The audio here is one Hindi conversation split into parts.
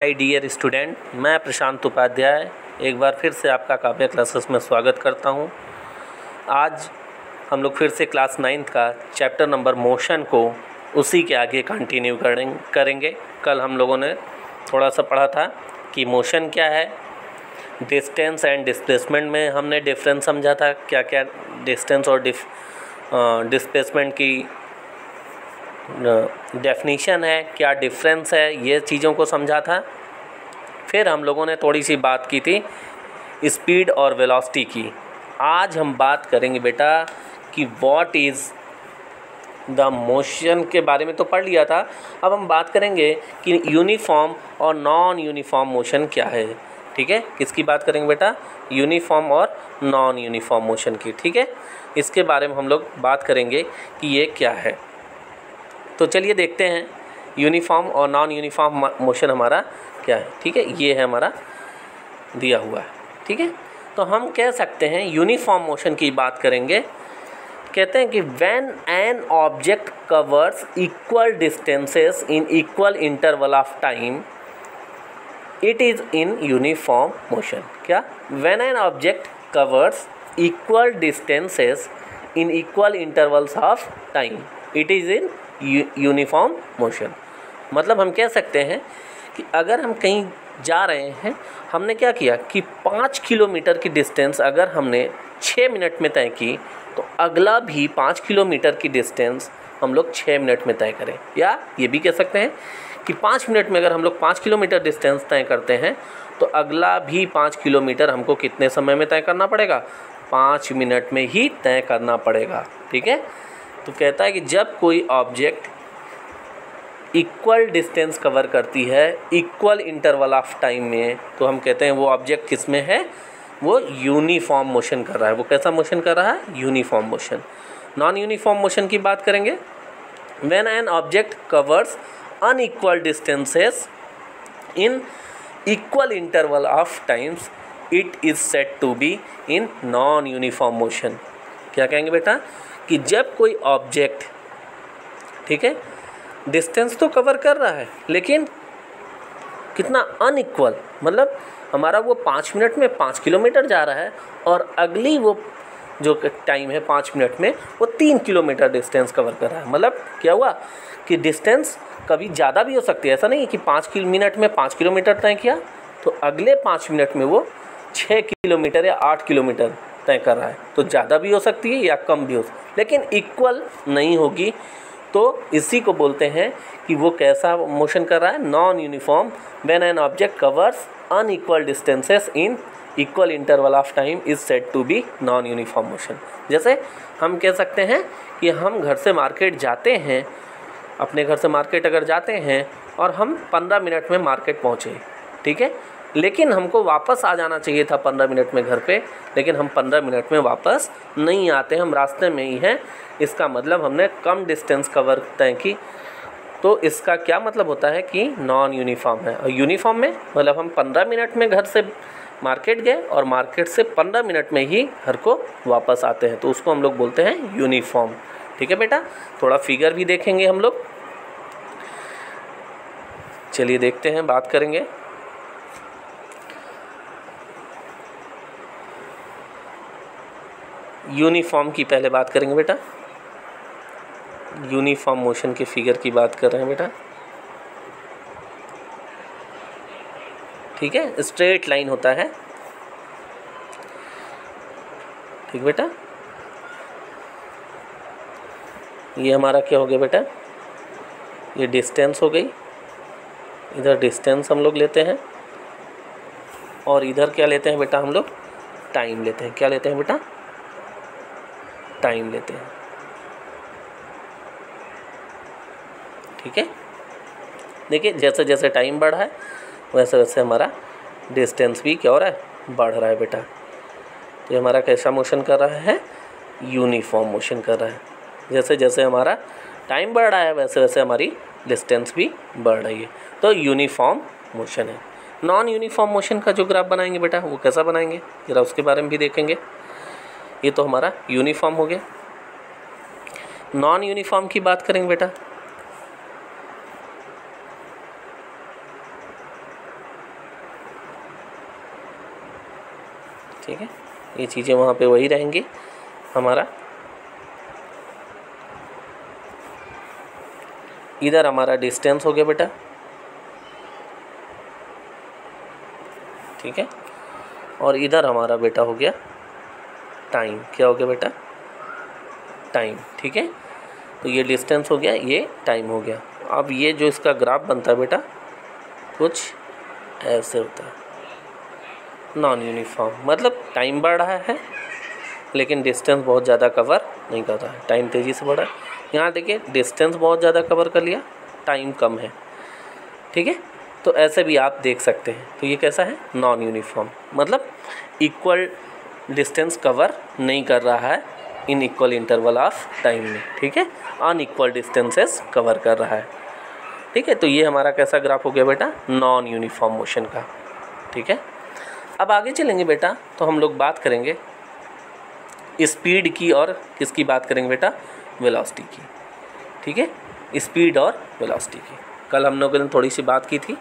हाय डियर स्टूडेंट, मैं प्रशांत उपाध्याय एक बार फिर से आपका काव्य क्लासेस में स्वागत करता हूं। आज हम लोग फिर से क्लास 9th का चैप्टर नंबर मोशन को उसी के आगे कंटिन्यू करेंगे। कल हम लोगों ने थोड़ा सा पढ़ा था कि मोशन क्या है, डिस्टेंस एंड डिस्प्लेसमेंट में हमने डिफरेंस समझा था, क्या क्या डिस्टेंस और डिस्प्लेसमेंट की डेफिनीशन है, क्या डिफरेंस है, ये चीज़ों को समझा था। फिर हम लोगों ने थोड़ी सी बात की थी स्पीड और वेलोसिटी की। आज हम बात करेंगे बेटा कि व्हाट इज़ द मोशन के बारे में तो पढ़ लिया था। अब हम बात करेंगे कि यूनिफॉर्म और नॉन यूनिफॉर्म मोशन क्या है। ठीक है, किसकी बात करेंगे बेटा? यूनिफॉर्म और नॉन यूनिफॉर्म मोशन की। ठीक है, इसके बारे में हम लोग बात करेंगे कि ये क्या है। तो चलिए देखते हैं यूनिफॉर्म और नॉन यूनिफॉर्म मोशन हमारा क्या है। ठीक है, ये है हमारा दिया हुआ है। ठीक है, तो हम कह सकते हैं यूनिफॉर्म मोशन की बात करेंगे। कहते हैं कि when an object covers equal distances in equal interval of time it is in uniform motion. क्या? When an object covers equal distances in equal intervals of time it is in uniform motion. मतलब हम कह सकते हैं कि अगर हम कहीं जा रहे हैं, हमने क्या किया कि 5 किलोमीटर की डिस्टेंस अगर हमने 6 मिनट में तय की, तो अगला भी 5 किलोमीटर की डिस्टेंस हम लोग 6 मिनट में तय करें। या ये भी कह सकते हैं कि 5 मिनट में अगर हम लोग 5 किलोमीटर डिस्टेंस तय करते हैं, तो अगला भी 5 किलोमीटर हमको कितने समय में तय करना पड़ेगा? 5 मिनट में ही तय करना पड़ेगा। ठीक है, तो कहता है कि जब कोई ऑब्जेक्ट इक्वल डिस्टेंस कवर करती है इक्वल इंटरवल ऑफ टाइम में, तो हम कहते हैं वो ऑब्जेक्ट किस में है? वो यूनिफॉर्म मोशन कर रहा है। वो कैसा मोशन कर रहा है? Uniform motion. Non uniform motion की बात करेंगे। When an object covers unequal distances in equal interval of times it is said to be in non uniform motion. क्या कहेंगे बेटा? कि जब कोई ऑब्जेक्ट, ठीक है, डिस्टेंस तो कवर कर रहा है लेकिन कितना अनइक्वल, मतलब हमारा वो 5 मिनट में 5 किलोमीटर जा रहा है और अगली वो जो टाइम है 5 मिनट में वो 3 किलोमीटर डिस्टेंस कवर कर रहा है। मतलब क्या हुआ कि डिस्टेंस कभी ज़्यादा भी हो सकती है। ऐसा नहीं है कि 5 मिनट में 5 किलोमीटर तय किया तो अगले 5 मिनट में वो 6 किलोमीटर या 8 किलोमीटर तय कर रहा है। तो ज़्यादा भी हो सकती है या कम भी हो सकती है, लेकिन इक्वल नहीं होगी। तो इसी को बोलते हैं कि वो कैसा मोशन कर रहा है? Non uniform. When an object covers unequal distances in equal interval of time is said to be non uniform motion. जैसे हम कह सकते हैं कि हम घर से मार्केट जाते हैं, अपने घर से मार्केट अगर जाते हैं और हम 15 मिनट में मार्केट पहुँचे, ठीक है, लेकिन हमको वापस आ जाना चाहिए था 15 मिनट में घर पे, लेकिन हम 15 मिनट में वापस नहीं आते, हम रास्ते में ही हैं। इसका मतलब हमने कम डिस्टेंस कवर तय की। तो इसका क्या मतलब होता है कि नॉन यूनिफॉर्म है। और यूनिफॉर्म में मतलब हम 15 मिनट में घर से मार्केट गए और मार्केट से 15 मिनट में ही घर को वापस आते हैं, तो उसको हम लोग बोलते हैं यूनिफॉर्म। ठीक है बेटा, थोड़ा फिगर भी देखेंगे हम लोग। चलिए देखते हैं, बात करेंगे। यूनिफॉर्म की पहले बात करेंगे बेटा। यूनिफॉर्म मोशन के फिगर की बात कर रहे हैं बेटा। ठीक है, स्ट्रेट लाइन होता है। ठीक बेटा, ये हमारा क्या हो गया बेटा? ये डिस्टेंस हो गई। इधर डिस्टेंस हम लोग लेते हैं और इधर क्या लेते हैं बेटा? हम लोग टाइम लेते हैं। क्या लेते हैं बेटा? टाइम लेते हैं। ठीक है, देखिए जैसे जैसे टाइम बढ़ा है वैसे वैसे हमारा डिस्टेंस भी क्या हो रहा है? बढ़ रहा है बेटा। तो ये हमारा कैसा मोशन कर रहा है? यूनिफॉर्म मोशन कर रहा है। जैसे जैसे हमारा टाइम बढ़ रहा है वैसे वैसे हमारी डिस्टेंस भी बढ़ रही है, तो यूनिफॉर्म मोशन है। नॉन यूनिफॉर्म मोशन का जो ग्राफ बनाएंगे बेटा वो कैसा बनाएंगे, ज़रा उसके बारे में भी देखेंगे। ये तो हमारा यूनिफॉर्म हो गया। नॉन यूनिफॉर्म की बात करेंगे बेटा। ठीक है, ये चीज़ें वहाँ पे वही रहेंगी हमारा। इधर हमारा डिस्टेंस हो गया बेटा, ठीक है, और इधर हमारा बेटा हो गया टाइम। क्या हो गया बेटा? टाइम। ठीक है, तो ये डिस्टेंस हो गया, ये टाइम हो गया। अब ये जो इसका ग्राफ बनता है बेटा कुछ ऐसे होता है, नॉन यूनिफॉर्म, मतलब टाइम बढ़ रहा है लेकिन डिस्टेंस बहुत ज़्यादा कवर नहीं कर रहा है। टाइम तेज़ी से बढ़ा है, यहाँ देखिए डिस्टेंस बहुत ज़्यादा कवर कर लिया, टाइम कम है। ठीक है, तो ऐसे भी आप देख सकते हैं। तो ये कैसा है? नॉन यूनिफॉर्म, मतलब इक्वल डिस्टेंस कवर नहीं कर रहा है इन इक्वल इंटरवल ऑफ टाइम में। ठीक है, अनइक्वल डिस्टेंसेस कवर कर रहा है। ठीक है, तो ये हमारा कैसा ग्राफ हो गया बेटा? नॉन यूनिफॉर्म मोशन का। ठीक है, अब आगे चलेंगे बेटा, तो हम लोग बात करेंगे स्पीड की और किसकी बात करेंगे बेटा? वेलोसिटी की। ठीक है, स्पीड और वेलोसिटी की कल हम लोगों ने थोड़ी सी बात की थी,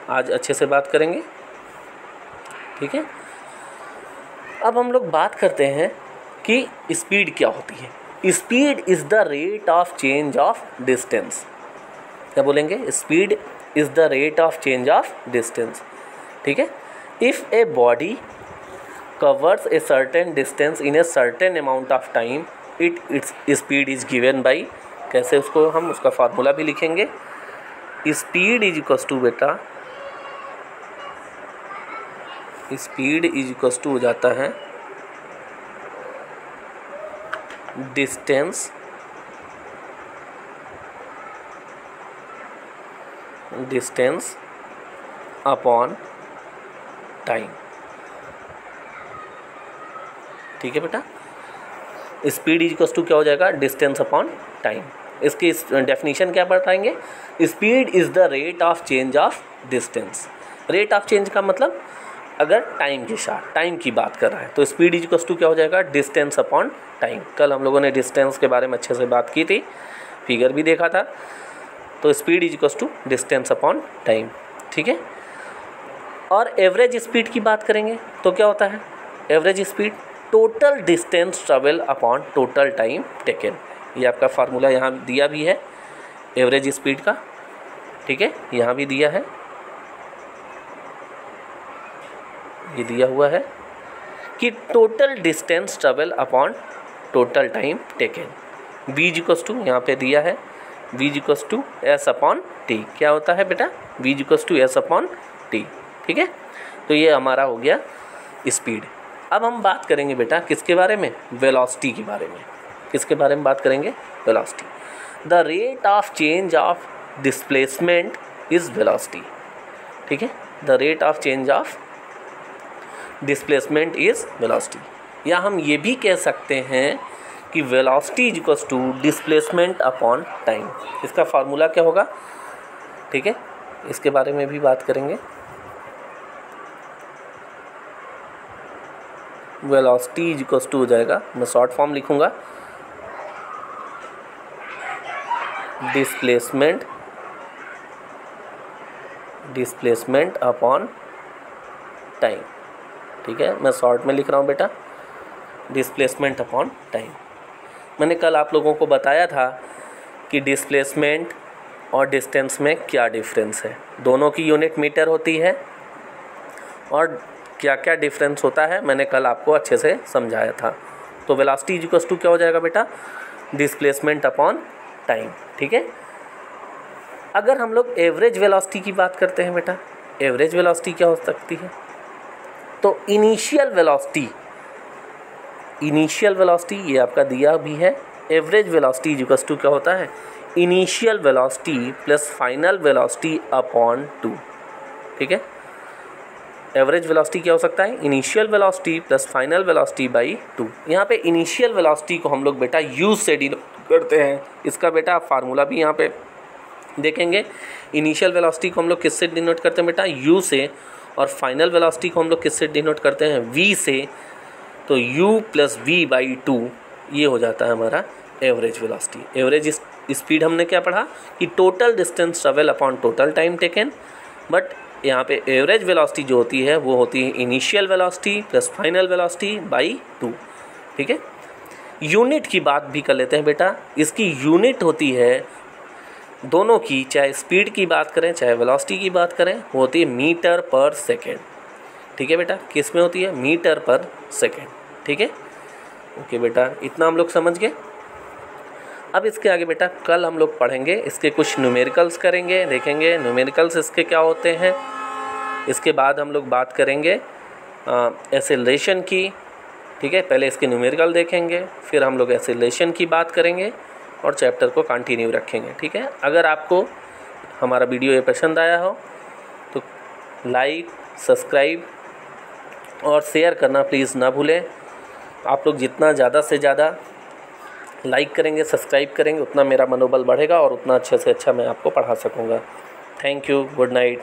आज अच्छे से बात करेंगे। ठीक है, अब हम लोग बात करते हैं कि स्पीड क्या होती है। Speed is the rate of change of distance. क्या बोलेंगे? Speed is the rate of change of distance. ठीक है, if a body covers a certain distance in a certain amount of time, its speed is given by, कैसे उसको हम उसका फार्मूला भी लिखेंगे। स्पीड इज इक्वल्स टू बेटा, स्पीड इज इक्वल्स टू हो जाता है डिस्टेंस अपॉन टाइम। ठीक है बेटा, स्पीड इज इक्वल्स टू क्या हो जाएगा? Distance upon time. इसकी डेफिनेशन क्या बताएंगे? Speed is the rate of change of distance. Rate of change का मतलब अगर टाइम के साथ, टाइम की बात कर रहा है तो स्पीड इज इक्वल्स टू क्या हो जाएगा? Distance upon time. कल हम लोगों ने डिस्टेंस के बारे में अच्छे से बात की थी, फिगर भी देखा था। तो speed is equals to distance upon time. ठीक है, और एवरेज स्पीड की बात करेंगे तो क्या होता है? Average speed total distance travel upon total time taken. ये आपका फार्मूला यहाँ दिया भी है एवरेज स्पीड का। ठीक है, यहाँ भी दिया है, ये दिया हुआ है कि total distance travel upon total time taken. v equals to यहाँ पे दिया है v equals to s upon t. क्या होता है बेटा? v equals to s upon t. ठीक है, तो ये हमारा हो गया स्पीड। अब हम बात करेंगे बेटा किसके बारे में? वेलोसिटी के बारे में। किसके बारे में बात करेंगे? Velocity. The rate of change of displacement is velocity. ठीक है, the rate of change of displacement is velocity. या हम ये भी कह सकते हैं कि velocity is equals to displacement upon time. इसका फार्मूला क्या होगा? ठीक है, इसके बारे में भी बात करेंगे। वेलोसिटी इज इक्वल्स टू हो जाएगा, मैं शॉर्ट फॉर्म लिखूंगा, डिस्प्लेसमेंट अपॉन टाइम। ठीक है, मैं शॉर्ट में लिख रहा हूँ बेटा, डिस्प्लेसमेंट अपॉन टाइम। मैंने कल आप लोगों को बताया था कि डिस्प्लेसमेंट और डिस्टेंस में क्या डिफरेंस है। दोनों की यूनिट मीटर होती है और क्या क्या डिफरेंस होता है मैंने कल आपको अच्छे से समझाया था। तो वेलोसिटी इज इक्वल्स टू क्या हो जाएगा बेटा? Displacement upon time. ठीक है, अगर हम लोग एवरेज वेलोसिटी की बात करते हैं बेटा, एवरेज वेलोसिटी क्या हो सकती है? तो इनिशियल वेलोसिटी ये आपका दिया भी है। Average velocity is equals to क्या होता है? Initial velocity plus final velocity upon 2। ठीक है, एवरेज वेलोसिटी क्या हो सकता है? Initial velocity plus final velocity by 2। यहाँ पे इनिशियल वेलोसिटी को हम लोग बेटा u से डिनोट करते हैं। इसका बेटा आप फार्मूला भी यहाँ पे देखेंगे। इनिशियल वेलोसिटी को हम लोग किससे डिनोट करते हैं बेटा? u से। और फाइनल वेलोसिटी को हम लोग किससे डिनोट करते हैं? v से। तो u प्लस v बाई 2 ये हो जाता है हमारा एवरेज वेलोसिटी। एवरेज स्पीड हमने क्या पढ़ा कि total distance travel upon total time taken, but यहाँ पे एवरेज वेलोसिटी जो होती है वो होती है initial velocity plus final velocity by 2। ठीक है, यूनिट की बात भी कर लेते हैं बेटा। इसकी यूनिट होती है दोनों की, चाहे स्पीड की बात करें चाहे वेलोसिटी की बात करें, वो होती है मीटर पर सेकेंड। ठीक है बेटा, किस में होती है? मीटर पर सेकेंड। ठीक है, ओके बेटा, इतना हम लोग समझ गए। अब इसके आगे बेटा कल हम लोग पढ़ेंगे, इसके कुछ न्यूमेरिकल्स करेंगे, देखेंगे न्यूमेरिकल्स इसके क्या होते हैं। इसके बाद हम लोग बात करेंगे एक्सेलरेशन की। ठीक है, पहले इसके न्यूमेरिकल देखेंगे, फिर हम लोग एक्सेलरेशन की बात करेंगे और चैप्टर को कंटिन्यू रखेंगे। ठीक है, अगर आपको हमारा वीडियो ये पसंद आया हो तो लाइक, सब्सक्राइब और शेयर करना प्लीज़ ना भूलें। आप लोग जितना ज़्यादा से ज़्यादा लाइक करेंगे, सब्सक्राइब करेंगे, उतना मेरा मनोबल बढ़ेगा और उतना अच्छे से अच्छा मैं आपको पढ़ा सकूँगा। Thank you, good night.